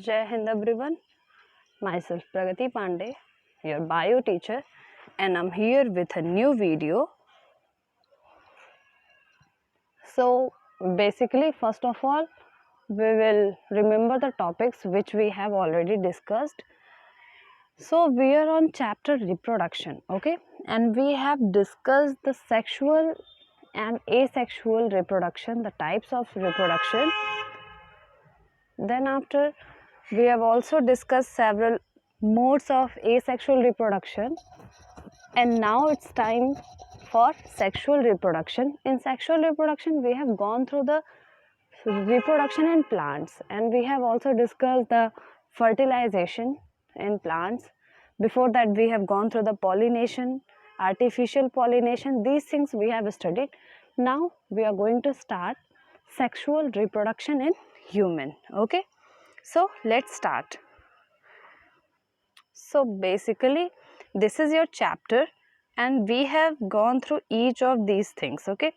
Jai Hind everyone, myself Pragati Pandey, your bio teacher, and I'm here with a new video. So basically, first of all, we will remember the topics which we have already discussed. So we are on chapter reproduction, okay, and we have discussed the sexual and asexual reproduction, the types of reproduction. Then after, we have also discussed several modes of asexual reproduction, and now it's time for sexual reproduction. In sexual reproduction, we have gone through the reproduction in plants, and we have also discussed the fertilization in plants. Before that, we have gone through the pollination, artificial pollination. These things we have studied. Now we are going to start sexual reproduction in human. Okay, so let's start. So basically, this is your chapter, and we have gone through each of these things. Okay,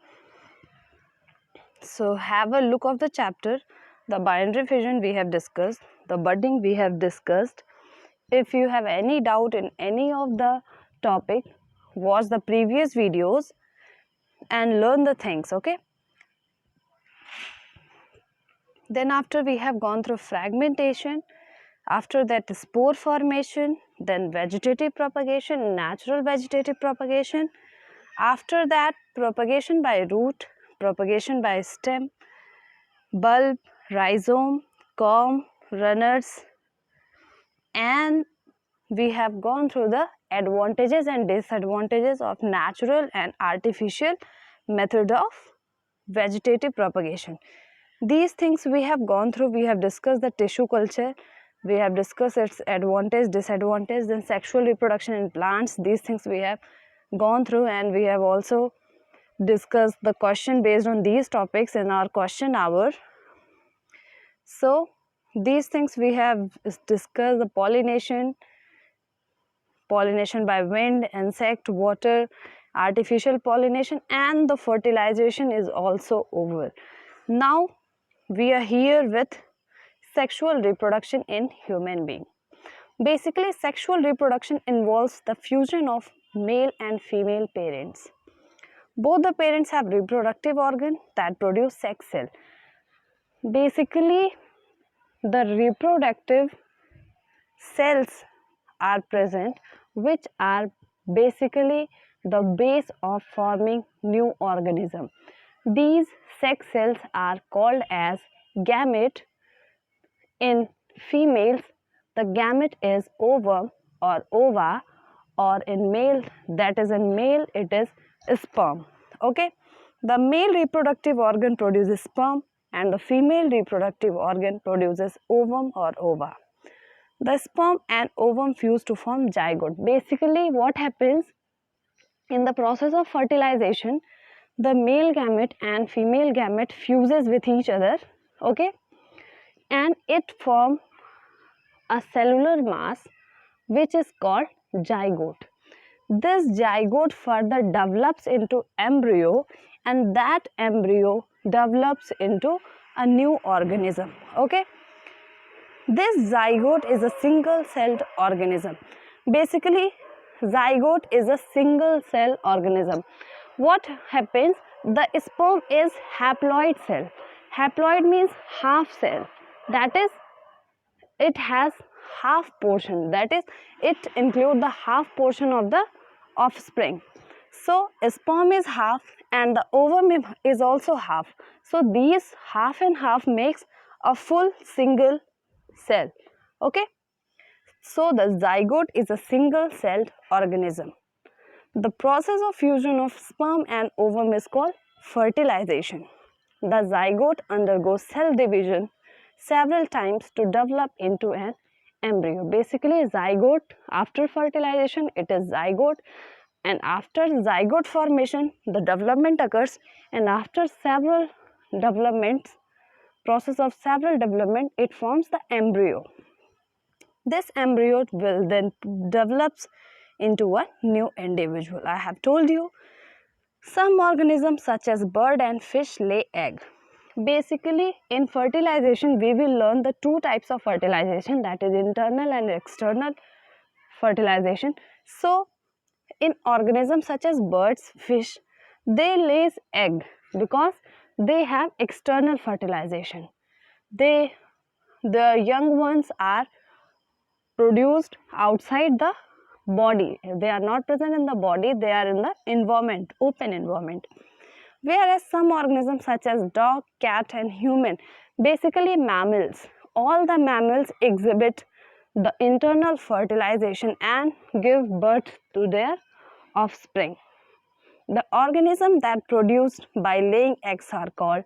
so have a look of the chapter. The binary fission we have discussed, the budding we have discussed. If you have any doubt in any of the topic, watch the previous videos and learn the things. Okay, then after we have gone through fragmentation, after that spore formation, then vegetative propagation, natural vegetative propagation. After that, propagation by root, propagation by stem, bulb, rhizome, comb, runners, and we have gone through the advantages and disadvantages of natural and artificial method of vegetative propagation. These things we have gone through. We have discussed the tissue culture, we have discussed its advantage, disadvantage, then sexual reproduction in plants. These things we have gone through, and we have also discussed the question based on these topics in our question hour. So these things we have discussed: the pollination by wind, insect, water, artificial pollination, and the fertilization is also over. Now we are here with sexual reproduction in human being. Basically, sexual reproduction involves the fusion of male and female parents. Both the parents have reproductive organ that produce sex cell. Basically, the reproductive cells are present, which are basically the base of forming new organism. These sex cells are called as gamete. In females, the gamete is ovum or ova, or in male, that is in male, it is sperm. Okay, the male reproductive organ produces sperm, and the female reproductive organ produces ovum or ova. The sperm and ovum fuse to form zygote. Basically, what happens in the process of fertilization, the male gamete and female gamete fuses with each other. Okay, and it forms a cellular mass which is called zygote. This zygote further develops into embryo, and that embryo develops into a new organism. Okay, this zygote is a single celled organism. Basically, zygote is a single cell organism. What happens? The sperm is haploid cell. Haploid means half cell. That is, it has half portion. That is, it includes the half portion of the offspring. So sperm is half and the ovum is also half. So these half and half makes a full single cell. Okay, so the zygote is a single celled organism. The process of fusion of sperm and ovum is called fertilization. The zygote undergoes cell division several times to develop into an embryo. Basically, zygote, after fertilization, it is zygote, and after zygote formation, the development occurs, and after several developments, process of several development, it forms the embryo. This embryo will then develops into a new individual. I have told you some organisms such as bird and fish lay egg. Basically, in fertilization, we will learn the two types of fertilization, that is internal and external fertilization. So, in organisms such as birds, fish, they lays egg because they have external fertilization. The young ones are produced outside the body. They are not present in the body, they are in the environment, open environment. Whereas some organisms such as dog, cat and human, basically mammals, all the mammals exhibit the internal fertilization and give birth to their offspring. The organism that produced by laying eggs are called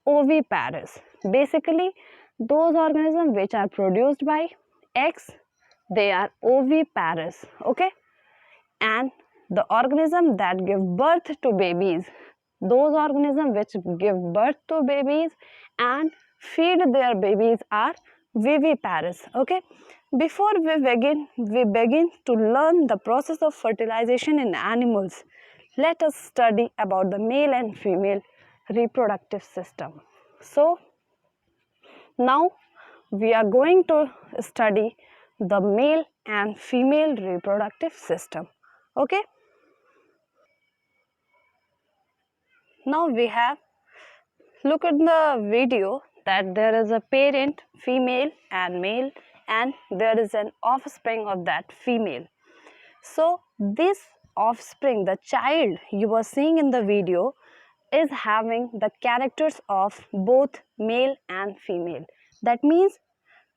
oviparous. Basically, those organisms which are produced by eggs, they are oviparous. Okay, and the organism that give birth to babies, those organisms which give birth to babies and feed their babies are viviparous. Okay, before we begin to learn the process of fertilization in animals. Let us study about the male and female reproductive system. So now we are going to study the male and female reproductive system. Okay, now we have look at the video that there is a parent, female and male, and there is an offspring of that female. So this offspring, the child you were seeing in the video, is having the characters of both male and female. That means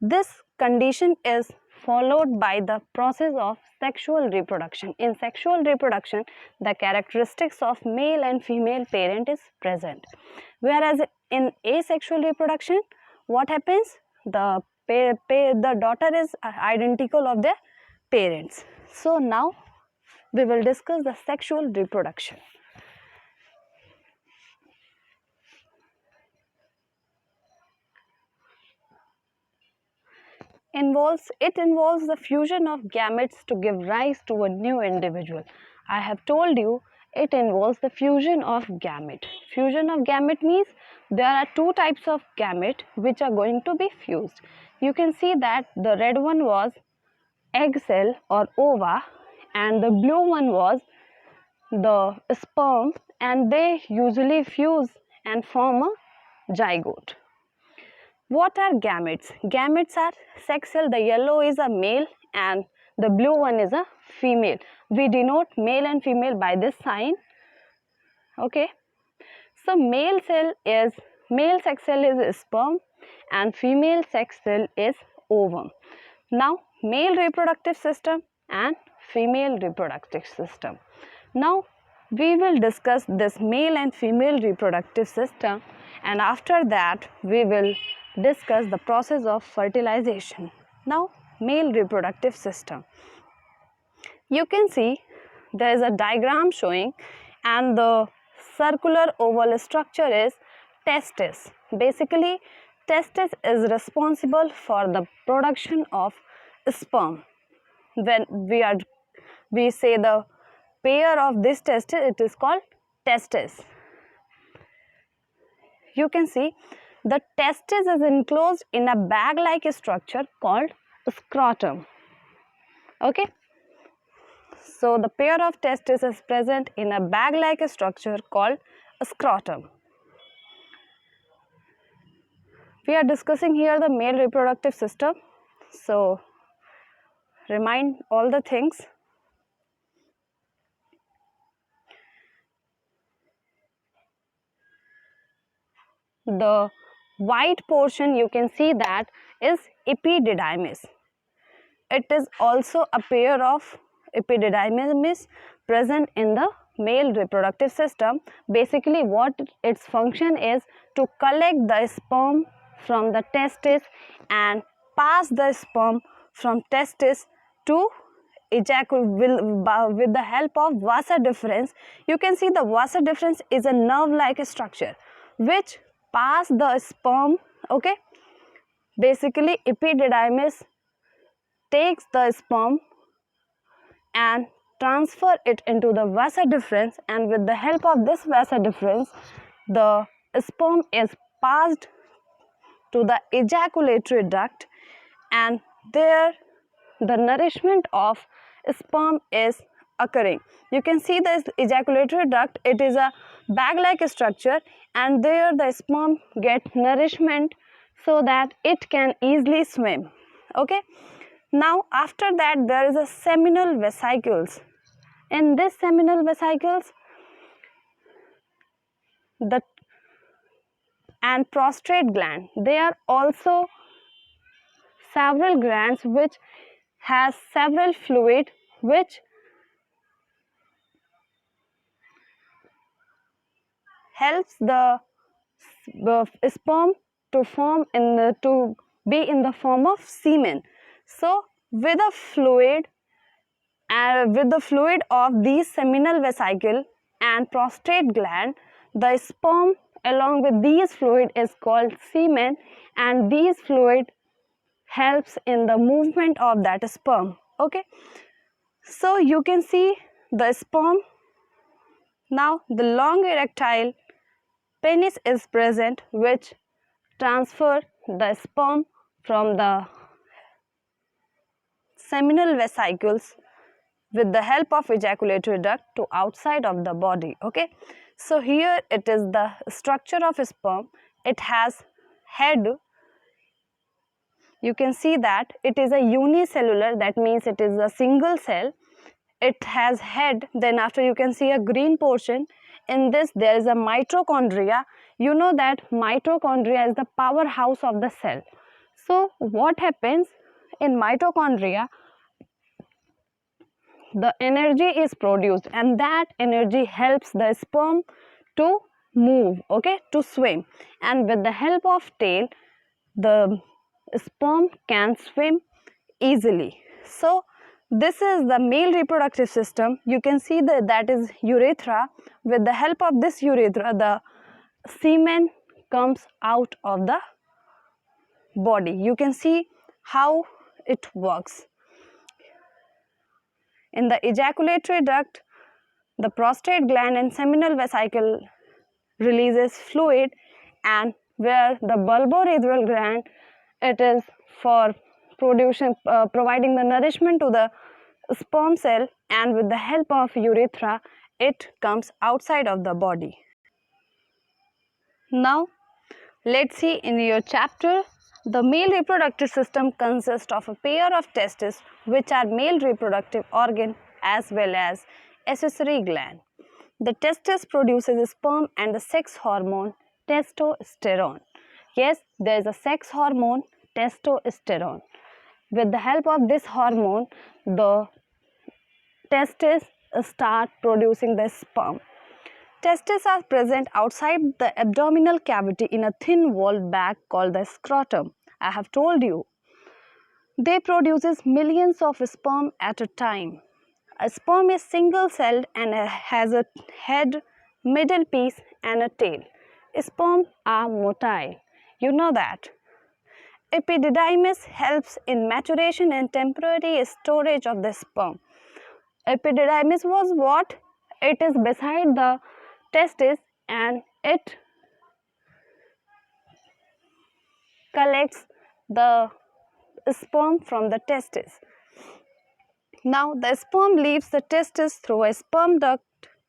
this condition is followed by the process of sexual reproduction. In sexual reproduction, the characteristics of male and female parent is present. Whereas in asexual reproduction, what happens? The daughter is identical of their parents. So now we will discuss the sexual reproduction. It involves the fusion of gametes to give rise to a new individual. I have told you it involves the fusion of gamete. Fusion of gamete means there are two types of gamete which are going to be fused. You can see that the red one was egg cell or ova and the blue one was the sperm, and they usually fuse and form a zygote. What are gametes? Gametes are sex cell. The yellow is a male and the blue one is a female. We denote male and female by this sign. Okay. So male sex cell is sperm and female sex cell is ovum. Now male reproductive system and female reproductive system. Now we will discuss this male and female reproductive system, and after that we will discuss the process of fertilization. Now male reproductive system. You can see there is a diagram showing, and the circular oval structure is testis. Basically, testis is responsible for the production of sperm. When we say the pair of this testis, it is called testis. You can see the testis is enclosed in a bag-like structure called scrotum. Okay. So the pair of testis is present in a bag-like structure called scrotum. We are discussing here the male reproductive system. So remind all the things. The white portion you can see that is epididymis. It is also a pair of epididymis present in the male reproductive system. Basically what its function is to collect the sperm from the testis and pass the sperm from testis to ejaculate with the help of vasa deferens. You can see the vasa deferens is a nerve-like structure which pass the sperm. Okay, basically epididymis takes the sperm and transfer it into the vasa deferens, and with the help of this vasa deferens the sperm is passed to the ejaculatory duct, and there the nourishment of sperm is occurring. You can see this ejaculatory duct, it is a bag-like structure, and there the sperm get nourishment so that it can easily swim. Okay. Now after that there is a seminal vesicles. In this seminal vesicles, the and prostate gland, they are also several glands which has several fluid which helps the sperm to form to be in the form of semen. So with the fluid of these seminal vesicle and prostate gland, the sperm along with these fluid is called semen, and these fluid helps in the movement of that sperm. Okay, so you can see the sperm. Now the long erectile penis is present which transfer the sperm from the seminal vesicles with the help of ejaculatory duct to outside of the body. Okay, so here it is the structure of sperm. It has head. You can see that it is a unicellular, that means it is a single cell. It has head, then after you can see a green portion. In this there is a mitochondria. You know that mitochondria is the powerhouse of the cell. So what happens in mitochondria? The energy is produced, and that energy helps the sperm to move, okay, to swim, and with the help of tail the sperm can swim easily. So this is the male reproductive system. You can see that is urethra. With the help of this urethra, the semen comes out of the body. You can see how it works. In the ejaculatory duct, the prostate gland and seminal vesicle releases fluid, and where the bulbourethral gland, it is for providing the nourishment to the sperm cell, and with the help of urethra it comes outside of the body. Now let's see in your chapter. The male reproductive system consists of a pair of testes which are male reproductive organ as well as accessory gland. The testis produces sperm and the sex hormone testosterone. Yes, there is a sex hormone testosterone. With the help of this hormone, the testes start producing the sperm. Testes are present outside the abdominal cavity in a thin walled bag called the scrotum. I have told you. They produces millions of sperm at a time. A sperm is single-celled and has a head, middle piece and a tail. Sperm are motile. You know that. Epididymis helps in maturation and temporary storage of the sperm. Epididymis was what? It is beside the testis and it collects the sperm from the testis. Now the sperm leaves the testis through a sperm duct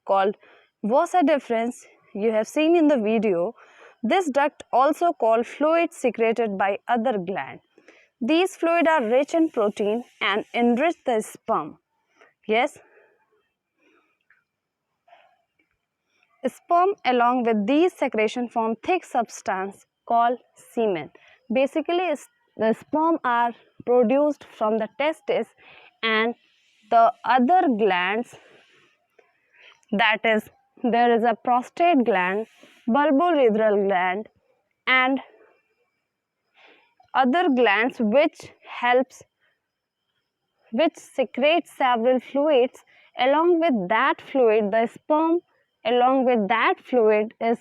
called vasa deferens. You have seen in the video. This duct also called fluid secreted by other gland. These fluid are rich in protein and enrich the sperm. Yes. Sperm along with these secretion form thick substance called semen. Basically the sperm are produced from the testis and the other glands, that is there is a prostate gland, bulbourethral gland and other glands which secretes several fluids. Along with that fluid, the sperm along with that fluid is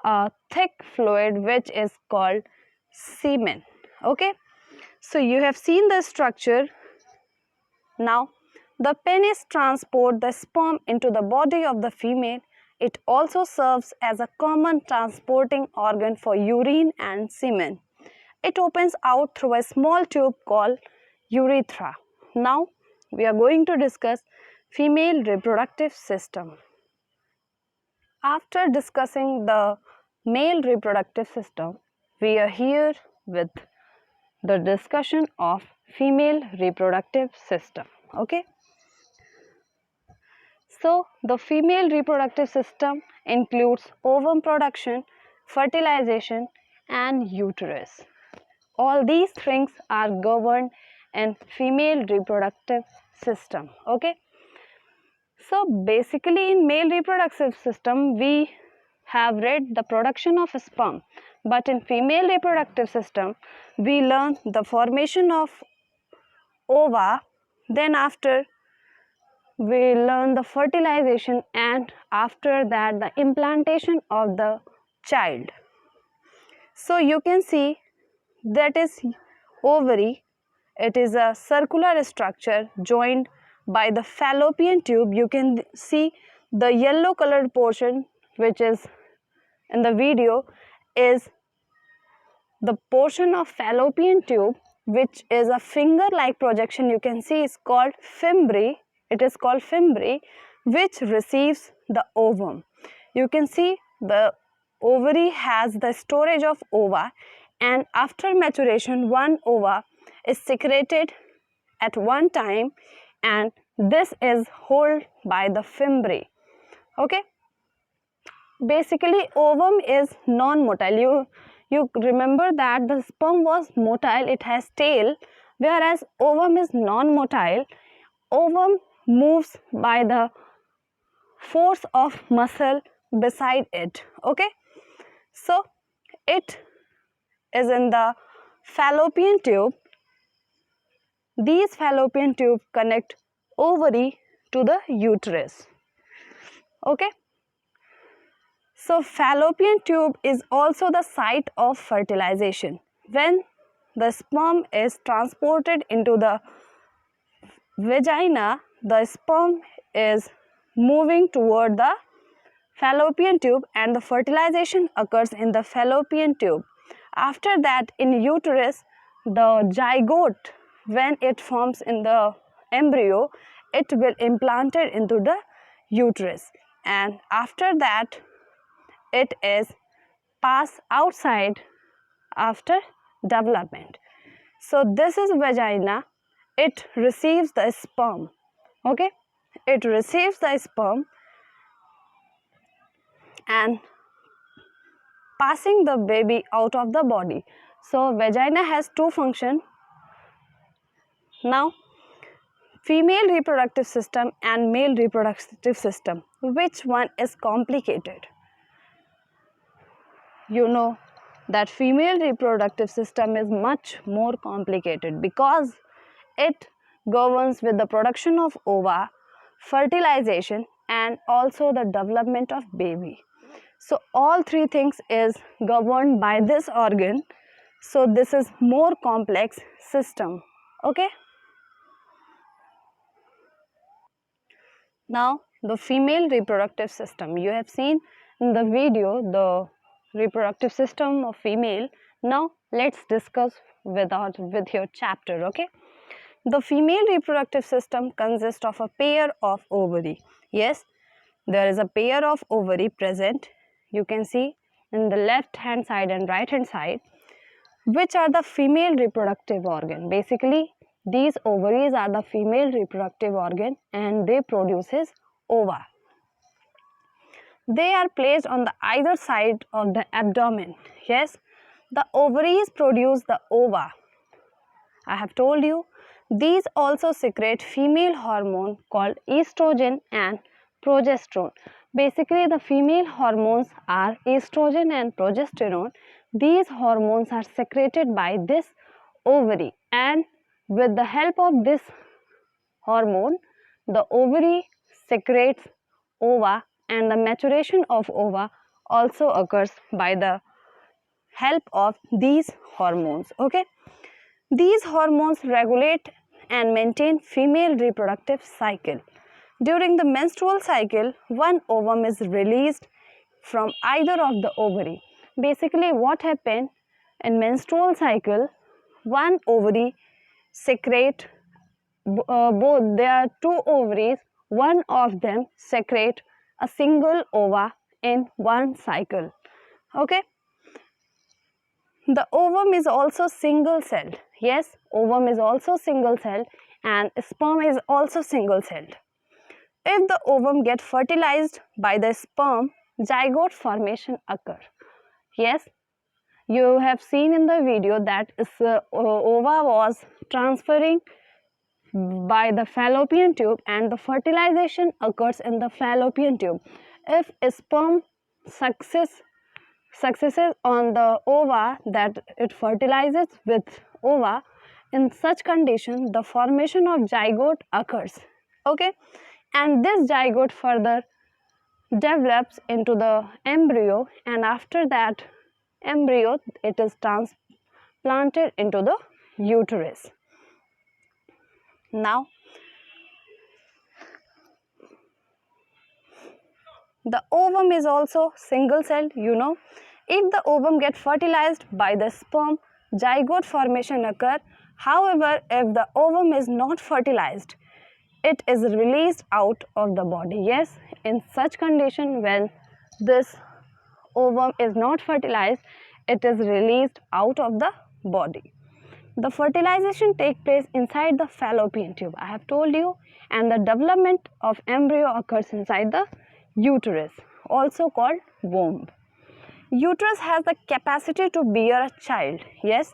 a thick fluid which is called semen. Okay, so you have seen the structure. Now the penis transport the sperm into the body of the female. It also serves as a common transporting organ for urine and semen. It opens out through a small tube called urethra. Now we are going to discuss female reproductive system. After discussing the male reproductive system, we are here with the discussion of female reproductive system. Okay. So, the female reproductive system includes ovum production, fertilization and uterus. All these things are governed in female reproductive system. Okay. So, basically in male reproductive system, we have read the production of sperm, but in female reproductive system, we learn the formation of ova, then after we learn the fertilization, and after that the implantation of the child. So you can see that is ovary. It is a circular structure joined by the fallopian tube. You can see the yellow colored portion which is in the video is the portion of fallopian tube which is a finger like projection. You can see is called fimbriae. It is called fimbriae, which receives the ovum. You can see the ovary has the storage of ova, and after maturation one ova is secreted at one time, and this is held by the fimbriae. Okay. Basically ovum is non-motile. You remember that the sperm was motile, it has tail, whereas ovum is non-motile. Ovum moves by the force of muscle beside it. Okay. So it is in the fallopian tube. These fallopian tube connect ovary to the uterus. Okay. So fallopian tube is also the site of fertilization. When the sperm is transported into the vagina, the sperm is moving toward the fallopian tube and the fertilization occurs in the fallopian tube. After that, in uterus, the zygote, when it forms in the embryo, it will implanted into the uterus, and after that it is passed outside after development. So this is vagina. It receives the sperm. Okay. It receives the sperm and passing the baby out of the body. So vagina has two functions. Now female reproductive system and male reproductive system, which one is complicated? You know that female reproductive system is much more complicated because it governs with the production of ova, fertilization and also the development of baby. So all three things is governed by this organ. So this is more complex system. Okay. Now the female reproductive system, you have seen in the video the reproductive system of female. Now let's discuss with your chapter. Okay. The female reproductive system consists of a pair of ovary. Yes, there is a pair of ovary present. You can see in the left hand side and right hand side, which are the female reproductive organ. Basically these ovaries are the female reproductive organ and they produces ova. They are placed on the either side of the abdomen. Yes, the ovaries produce the ova. I have told you these also secrete female hormone called estrogen and progesterone. Basically the female hormones are estrogen and progesterone. These hormones are secreted by this ovary, and with the help of this hormone the ovary secretes ova, and the maturation of ova also occurs by the help of these hormones. Okay. These hormones regulate and maintain female reproductive cycle. During the menstrual cycle, one ovum is released from either of the ovary. Basically, what happens in menstrual cycle, one ovary secrete both, there are two ovaries, one of them secrete a single ova in one cycle. Okay, the ovum is also single celled. Yes, ovum is also single celled and sperm is also single celled. If the ovum get fertilized by the sperm, zygote formation occur. Yes, you have seen in the video that ova was transferring by the fallopian tube and the fertilization occurs in the fallopian tube. If sperm successes on the ova, that it fertilizes with ova, in such condition the formation of zygote occurs. Okay, and this zygote further develops into the embryo, and after that embryo it is transplanted into the uterus. Now the ovum is also single celled, you know. If the ovum get fertilized by the sperm, zygote formation occur. However, if the ovum is not fertilized, it is released out of the body. Yes, in such condition, when this ovum is not fertilized, it is released out of the body. The fertilization takes place inside the fallopian tube, I have told you, and the development of embryo occurs inside the uterus, also called womb. Uterus has the capacity to bear a child. Yes,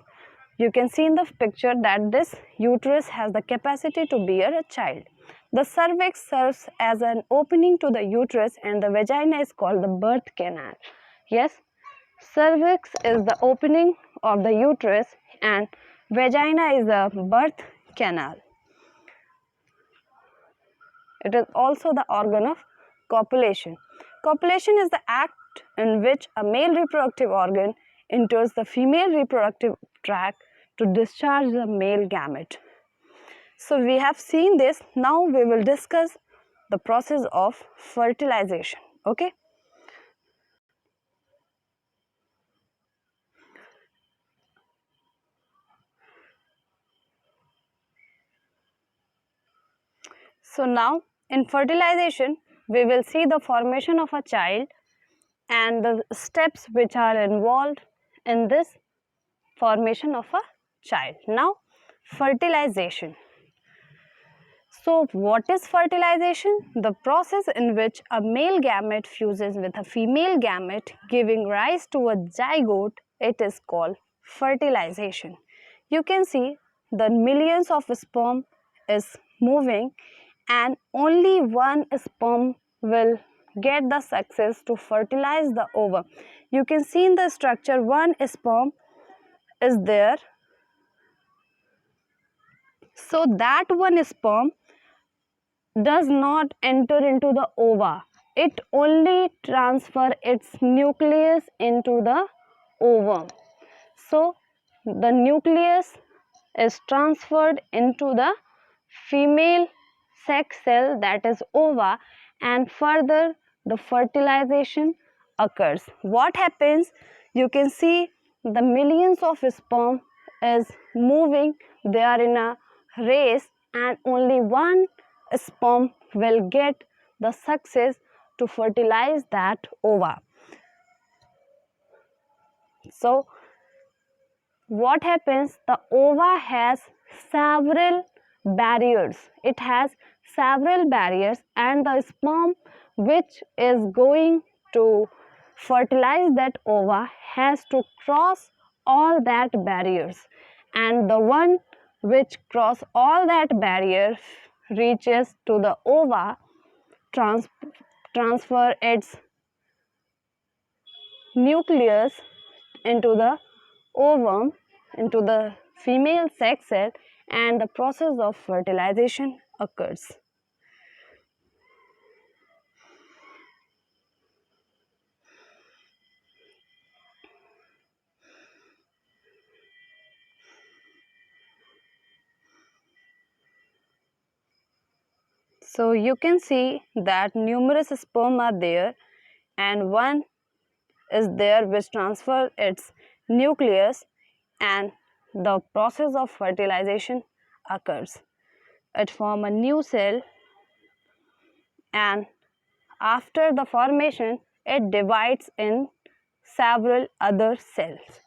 you can see in the picture that this uterus has the capacity to bear a child. The cervix serves as an opening to the uterus and the vagina is called the birth canal. Yes, cervix is the opening of the uterus and vagina is the birth canal. It is also the organ of copulation. Copulation is the act in which a male reproductive organ enters the female reproductive tract to discharge the male gamete. So we have seen this. Now we will discuss the process of fertilization. Okay. So now in fertilization we will see the formation of a child and the steps which are involved in this formation of a child. Now fertilization. So what is fertilization? The process in which a male gamete fuses with a female gamete giving rise to a zygote. It is called fertilization. You can see the millions of sperm is moving and only one sperm will get the success to fertilize the ovum. You can see in the structure one sperm is there. So that one sperm does not enter into the ova. It only transfer its nucleus into the ovum. So the nucleus is transferred into the female sex cell, that is ova, and further the fertilization occurs. What happens? You can see the millions of sperm is moving. They are in a race and only one sperm will get the success to fertilize that ova. So what happens? The ova has several barriers. It has several barriers and the sperm which is going to fertilize that ova has to cross all that barriers, and the one which cross all that barrier reaches to the ova, transfer its nucleus into the ovum, into the female sex cell, and the process of fertilization occurs. So you can see that numerous sperm are there, and one is there which transfer its nucleus, and the process of fertilization occurs. It forms a new cell, and after the formation it divides in several other cells.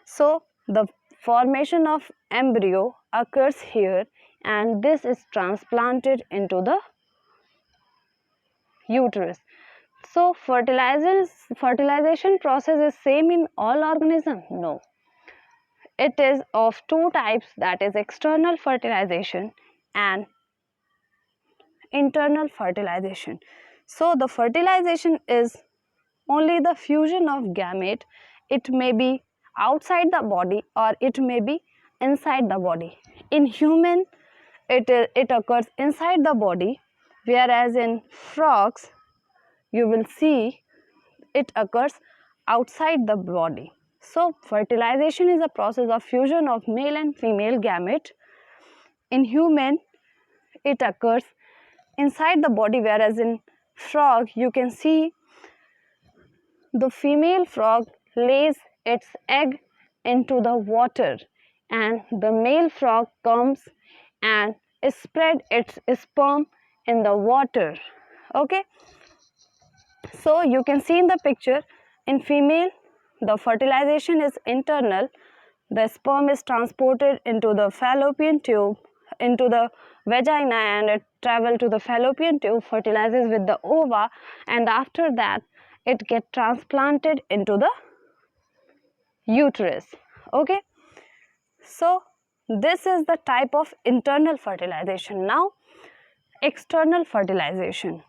So the formation of embryo occurs here, and this is transplanted into the uterus. So fertilization process is same in all organisms? No. It is of two types, that is external fertilization and internal fertilization. So the fertilization is only the fusion of gamete. It may be outside the body or it may be inside the body. In human it occurs inside the body, whereas in frogs you will see it occurs outside the body. So fertilization is a process of fusion of male and female gamete. In human it occurs inside the body, whereas in frog you can see the female frog lays its egg into the water and the male frog comes and spread its sperm in the water. Okay, so you can see in the picture, in female the fertilization is internal. The sperm is transported into the fallopian tube, into the vagina, and it travels to the fallopian tube, fertilizes with the ova, and after that it gets transplanted into the uterus. Okay, so this is the type of internal fertilization. Now external fertilization,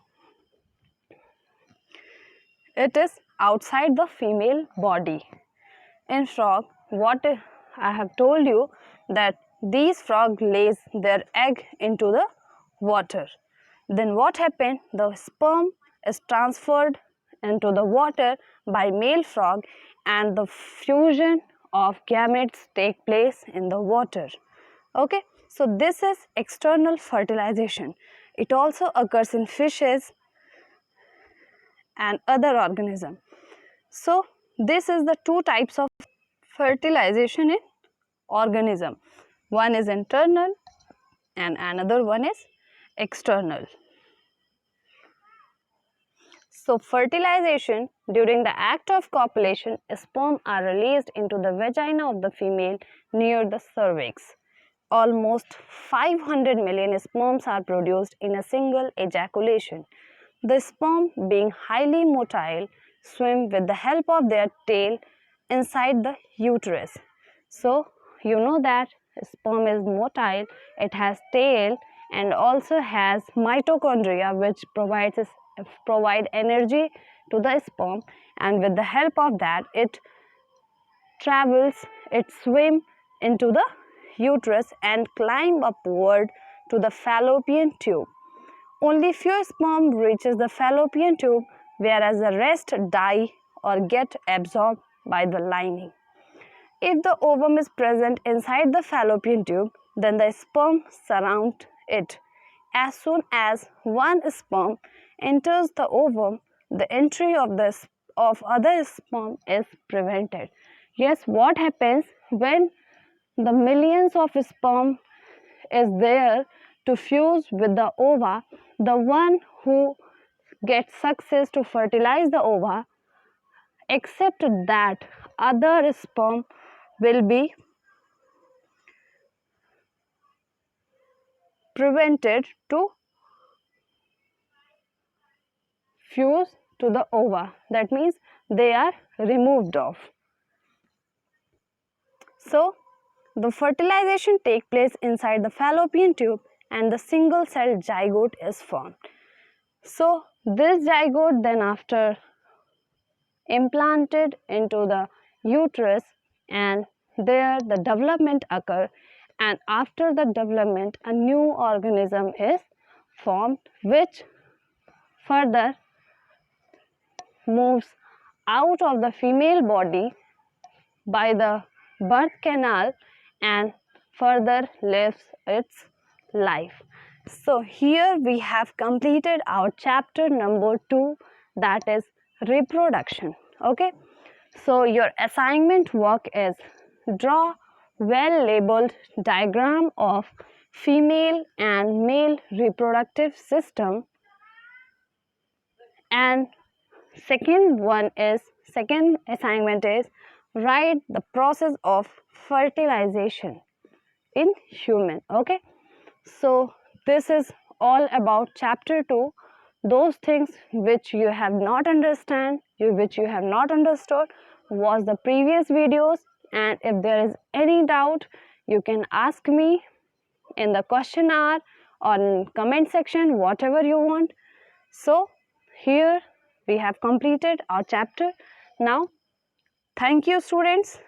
it is outside the female body. In frog, what I have told you, that these frog lays their egg into the water. Then what happened? The sperm is transferred into the water by male frog and the fusion of gametes take place in the water. Okay, so this is external fertilization. It also occurs in fishes and other organisms. So this is the two types of fertilization in organism. One is internal and another one is external. So fertilization, during the act of copulation, sperm are released into the vagina of the female near the cervix. Almost 500 million sperms are produced in a single ejaculation. The sperm, being highly motile, swim with the help of their tail inside the uterus. So you know that sperm is motile, it has tail and also has mitochondria which provide energy to the sperm, and with the help of that it travels, it swims into the uterus and climb upward to the fallopian tube. Only few sperm reaches the fallopian tube, whereas the rest die or get absorbed by the lining. If the ovum is present inside the fallopian tube, then the sperm surround it. As soon as one sperm enters the ovum, the entry of other sperm is prevented. Yes, what happens when the millions of sperm is there to fuse with the ova? The one who gets success to fertilize the ova, except that other sperm will be prevented to fuse to the ova. That means they are removed off. So the fertilization takes place inside the fallopian tube and the single cell zygote is formed. So this zygote then after implanted into the uterus, and there the development occur, and after the development a new organism is formed which further moves out of the female body by the birth canal and further lives its life. So here we have completed our chapter number 2, that is reproduction. Okay, so your assignment work is draw well labeled diagram of female and male reproductive system, and second assignment is write the process of fertilization in human. Okay, so this is all about chapter 2. Those things which you have not which you have not understood, was the previous videos, and if there is any doubt, you can ask me in the question hour or in comment section, whatever you want. So here we have completed our chapter. Now, thank you students.